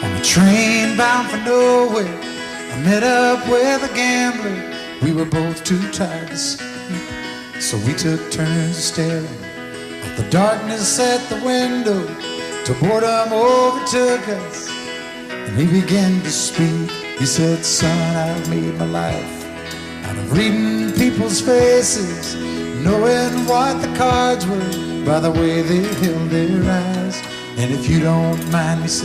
On a train bound for nowhere, I met up with a gambler. We were both too tired to sleep, so we took turns staring at the darkness at the window till boredom overtook us, and he began to speak. He said, "Son, I've made my life out of reading people's faces, knowing what the cards were by the way they held their eyes. And if you don't mind me saying,